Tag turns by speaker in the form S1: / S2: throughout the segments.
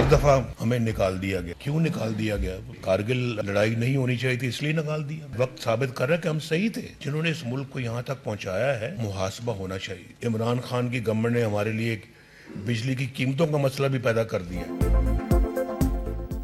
S1: हर दफा हमें निकाल दिया गया। क्यों निकाल दिया गया? कारगिल लड़ाई नहीं होनी चाहिए थी इसलिए निकाल दिया। वक्त साबित कर रहा है कि हम सही थे। जिन्होंने इस मुल्क को यहाँ तक पहुँचाया है, मुहासबा होना चाहिए। इमरान खान की गवर्नमेंट ने हमारे लिए बिजली की कीमतों का मसला भी पैदा कर दिया।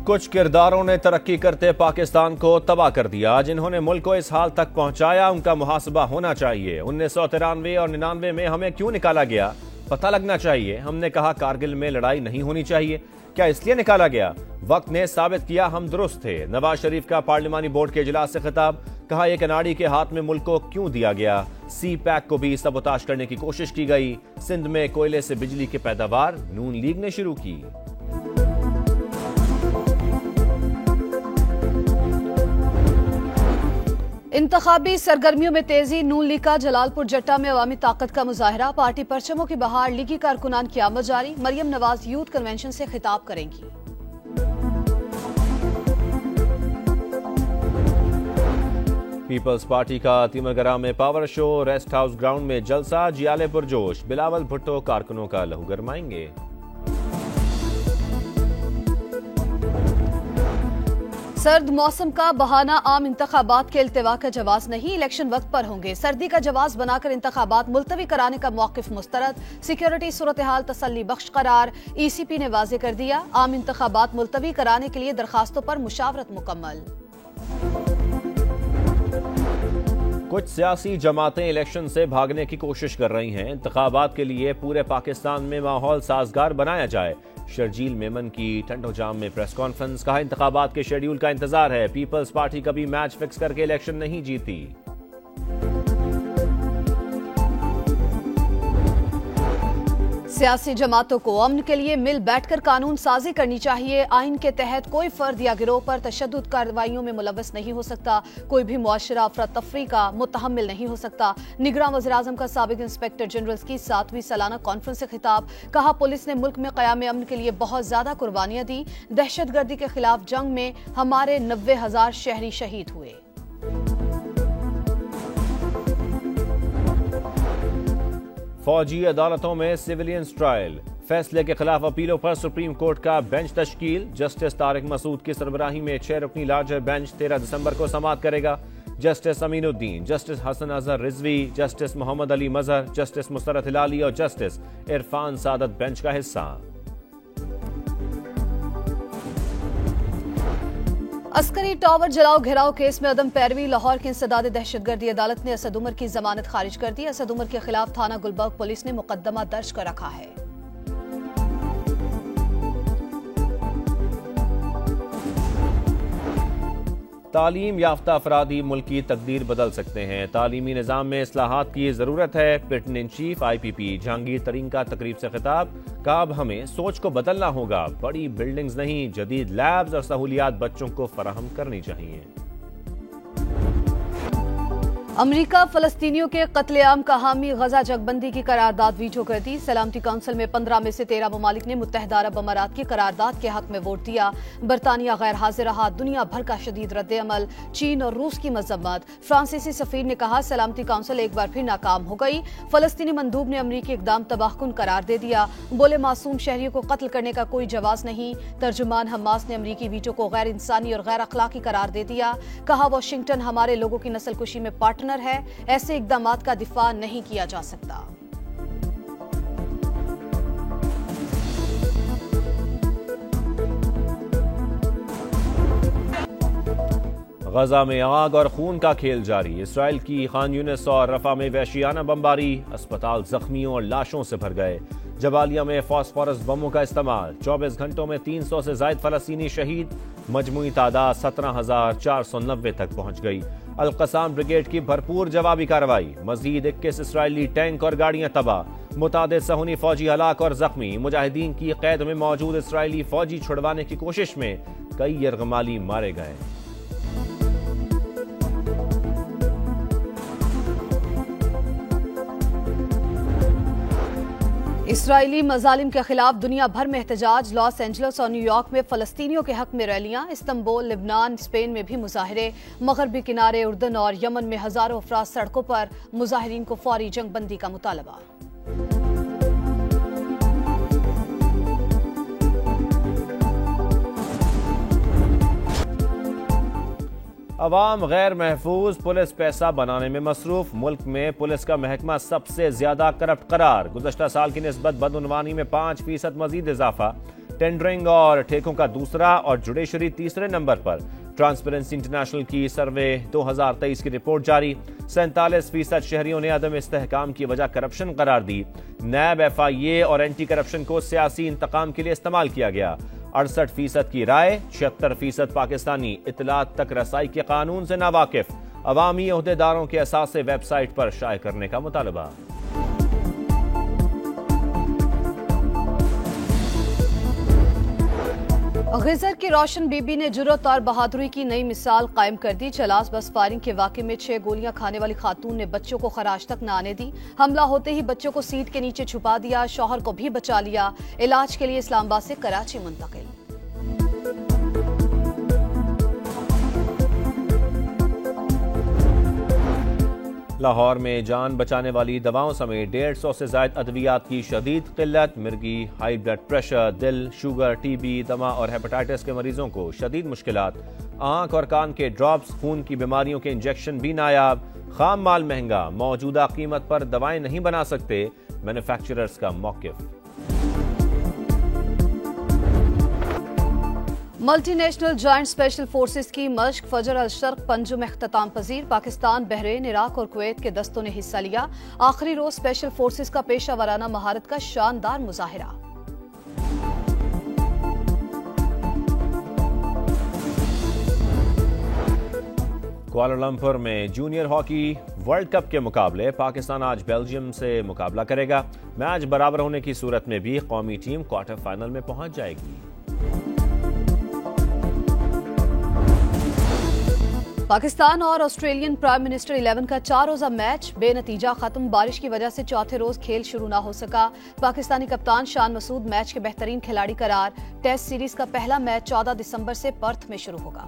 S2: कुछ किरदारों ने तरक्की करते पाकिस्तान को तबाह कर दिया। जिन्होंने मुल्क को इस हाल तक पहुंचाया, उनका मुहासबा होना चाहिए। 1993 और 99 में हमें क्यों निकाला गया, पता लगना चाहिए। हमने कहा कारगिल में लड़ाई नहीं होनी चाहिए, क्या इसलिए निकाला गया? वक्त ने साबित किया हम दुरुस्त थे। नवाज शरीफ का पार्लिमानी बोर्ड के इजलास से खिताब, कहा एक अनाड़ी के हाथ में मुल्क को क्यों दिया गया। सी पैक को भी सबोताश करने की कोशिश की गई। सिंध में कोयले से बिजली की पैदावार नून लीग ने शुरू की।
S3: इंतखाबी सरगर्मियों में तेजी, नून लीग का जलालपुर जट्टा में अवामी ताकत का मुजाहरा। पार्टी परचमों की बहार, लीगी कारकुनान की आमद जारी। मरियम नवाज यूथ कन्वेंशन से खिताब करेंगी।
S2: पीपल्स पार्टी का तिमरगरा में power show, rest house ground में जलसा, जियाले पुरजोश। बिलावल भुट्टो कारकुनों का लहू गरमाएंगे।
S3: सर्द मौसम का बहाना आम इंतखाबात के इल्तिवा का जवाज नहीं, इलेक्शन वक्त पर होंगे। सर्दी का जवाज बनाकर इंतखाबात मुलतवी कराने का मौकिफ मुस्तरद। सिक्योरिटी सूरत हाल तसल्ली बख्श करार, ECP ने वाजे कर दिया। आम इंतखाबात मुलतवी कराने के लिए दरखास्तों पर मुशावरत मुकम्मल।
S2: कुछ सियासी जमातें इलेक्शन से भागने की कोशिश कर रही हैं। इंतखाबात के लिए पूरे पाकिस्तान में माहौल साजगार बनाया जाए। शर्जील मेमन की टंडो जाम में प्रेस कॉन्फ्रेंस, कहा इंतखाबात के शेड्यूल का इंतजार है। पीपल्स पार्टी कभी मैच फिक्स करके इलेक्शन नहीं जीती।
S3: सियासी जमातों को अमन के लिए मिल बैठकर कानून साजी करनी चाहिए। आइन के तहत कोई फर्द या गिरोह पर तशद्दुद कार्रवाइयों में मुलव्वस नहीं हो सकता। कोई भी मुआशरा अफरा तफरी का मुतहम्मिल नहीं हो सकता। निगरान वज़ीर-ए-आज़म का साबिक इंस्पेक्टर जनरल की 7वीं सालाना कॉन्फ्रेंस से खिताब, कहा पुलिस ने मुल्क में क़याम अमन के लिए बहुत ज्यादा कुर्बानियां दी। दहशतगर्दी के खिलाफ जंग में हमारे 90,000 शहरी शहीद हुए।
S2: फौजी अदालतों में सिविलियंस ट्रायल, फैसले के खिलाफ अपीलों पर सुप्रीम कोर्ट का बेंच तश्कील। जस्टिस तारिक मसूद की सरबराही में 6 रुकनी लार्जर बेंच 13 दिसंबर को समाअत करेगा। Justice Aminuddin, justice Hasan Azhar Rizvi, justice Mohammad Ali Mazhar, justice Musarrat Hilali और जस्टिस इरफान सादत बेंच का हिस्सा।
S3: अस्करी टावर जलाओ घेराव केस में अदम पैरवी, लाहौर की इंसदाद दहशतगर्दी अदालत ने असद उमर की जमानत खारिज कर दी। असद उमर के खिलाफ थाना गुलबर्ग पुलिस ने मुकदमा दर्ज कर रखा है।
S2: तालीम याफ्ता अफरादी मुल्क की तकदीर बदल सकते हैं। तालीमी निज़ाम में इस्लाहात की ज़रूरत है। पिटन इन चीफ IPP जहांगीर तरीन का तकरीब से खिताब, कहा अब हमें सोच को बदलना होगा। बड़ी बिल्डिंग्स नहीं, जदीद लैब्स और सहूलियात बच्चों को फराहम करनी चाहिए।
S3: अमरीका फलस्तीनियों के कत्लेआम का हामी, गजा जगबंदी की करारदाद वीटो कर दी। सलामती काउंसिल में 15 में से 13 ममालिक ने मुत्तहिदा अरब अमारात की करारदाद के हक में वोट दिया। बरतानिया गैर हाजिर रहा। दुनिया भर का शदीद रद्द-ए-अमल, चीन और रूस की मजम्मत। फ्रांसीसी सफीर ने कहा सलामती काउंसिल एक बार फिर नाकाम हो गई। फलस्तीनी मंदूब ने अमरीकी इकदाम तबाहकुन करार दे दिया। बोले मासूम शहरियों को कत्ल करने का कोई जवाज नहीं। तर्जुमान हमास ने अमरीकी वीटो को गैर इंसानी और गैर अखलाकी करार दे दिया। कहा वाशिंगटन हमारे लोगों की नस्लकुशी में पार्टनर है, ऐसे इकदामात का दिफा नहीं किया जा सकता।
S2: गजा में आग और खून का खेल जारी। इसराइल की खान यूनिस और रफा में वहशियाना बमबारी, अस्पताल जख्मियों और लाशों से भर गए। जबालिया में फास्फोरस बमों का इस्तेमाल, 24 घंटों में 300 से ज्यादा फलस्तीनी शहीद। मजमूई तादाद 17,490 तक पहुंच गई। अल-कसाम ब्रिगेड की भरपूर जवाबी कार्रवाई, मजीद 21 इसराइली टैंक और गाड़ियां तबाह। मुतादिद सहूनी फौजी हलाक और जख्मी। मुजाहिदीन की कैद में मौजूद इसराइली फौजी छुड़वाने की कोशिश में कई यरगमाली मारे गए।
S3: इसराइली मजालिम के खिलाफ दुनिया भर में एहतजाज। लॉस एंजल्स और न्यूयॉर्क में फलस्तीनियों के हक में रैलियां। इस्तंबुल, लिबनान, स्पेन में भी मुजाहरे। मगरबी किनारे, उर्दन और यमन में हजारों अफराद सड़कों पर। मुजाहिरीन को फौरी जंगबंदी का मुतालबा।
S2: अवाम गैर महफूज, पुलिस पैसा बनाने में मसरूफ, मुल्क में पुलिस का महकमा सबसे ज्यादा करप्ट करार, गुज़श्ता साल की निस्बत बदउनवानी में 5% मजीद इजाफा, टेंडरिंग और ठेकों का दूसरा और जुडिशरी तीसरे नंबर पर। ट्रांसपेरेंसी इंटरनेशनल की सर्वे 2023 की रिपोर्ट जारी, 47% शहरियों ने अदम इस्तेहकाम की वजह करप्शन करार दी। नैब, FIA और एंटी करप्शन को सियासी इंतकाम के लिए इस्तेमाल किया गया। 68% की राय, 76% पाकिस्तानी इतलात तक रसाई के कानून से नावाकिफ, अवामी ओहदेदारों के असासे वेबसाइट पर शाये करने का मुतालबा।
S3: गिजर की रोशन बीबी ने जुर्रत और बहादुरी की नई मिसाल कायम कर दी। चलास बस फायरिंग के वाक़े में 6 गोलियां खाने वाली खातून ने बच्चों को खराज तक न आने दी। हमला होते ही बच्चों को सीट के नीचे छुपा दिया, शौहर को भी बचा लिया। इलाज के लिए इस्लामाबाद से कराची मुंतकिल।
S2: लाहौर में जान बचाने वाली दवाओं समेत 150 से ज्यादा अद्वियात की शदीद किल्लत, मिर्गी, हाई ब्लड प्रेशर, दिल, शुगर, TB, दमा और हेपेटाइटिस के मरीजों को शदीद मुश्किलात। आंख और कान के ड्रॉप्स, खून की बीमारियों के इंजेक्शन भी नायाब, खाम माल महंगा, मौजूदा कीमत पर दवाएं नहीं बना सकते, मैन्युफैक्चरर्स का मौकिफ।
S3: मल्टीनेशनल जॉइंट स्पेशल फोर्सेस की मश्क फजर अल शर्क पंजुम इख्तिताम पजीर। पाकिस्तान, बहरीन, इराक और कुवैत के दस्तों ने हिस्सा लिया। आखिरी रोज स्पेशल फोर्सेस का पेशा वराना महारत का शानदार मुजाहिरा।
S2: कुआलालंपुर में जूनियर हॉकी वर्ल्ड कप के मुकाबले पाकिस्तान आज बेल्जियम से मुकाबला करेगा। मैच बराबर होने की सूरत में भी कौमी टीम क्वार्टर फाइनल में पहुंच जाएगी।
S3: पाकिस्तान और ऑस्ट्रेलियन प्राइम मिनिस्टर 11 का 4 रोजा मैच बेनतीजा खत्म। बारिश की वजह से चौथे रोज खेल शुरू न हो सका। पाकिस्तानी कप्तान शान मसूद मैच के बेहतरीन खिलाड़ी करार। टेस्ट सीरीज का पहला मैच 14 दिसंबर से पर्थ में शुरू होगा।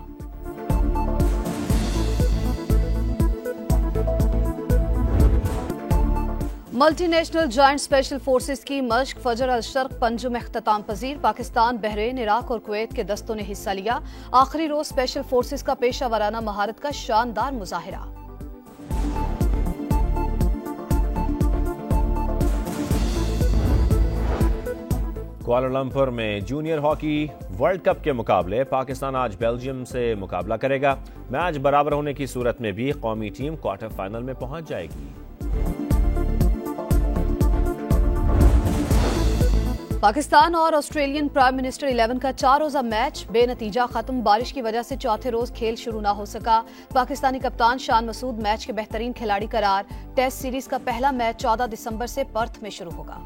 S3: मल्टीनेशनल जॉइंट स्पेशल फोर्सेस की मश्क फजर अल शर्क पंजुम इख्तिताम पजीर। पाकिस्तान, बहरीन, इराक और कुवैत के दस्तों ने हिस्सा लिया। आखिरी रोज स्पेशल फोर्सेस का पेशा वराना महारत का शानदार मुजाहिरा।
S2: कुआलालंपुर में जूनियर हॉकी वर्ल्ड कप के मुकाबले पाकिस्तान आज बेल्जियम से मुकाबला करेगा। मैच बराबर होने की सूरत में भी कौमी टीम क्वार्टर फाइनल में पहुंच जाएगी।
S3: पाकिस्तान और ऑस्ट्रेलियन प्राइम मिनिस्टर 11 का 4 रोजा मैच बेनतीजा खत्म। बारिश की वजह से चौथे रोज खेल शुरू न हो सका। पाकिस्तानी कप्तान शान मसूद मैच के बेहतरीन खिलाड़ी करार। टेस्ट सीरीज का पहला मैच 14 दिसंबर से पर्थ में शुरू होगा।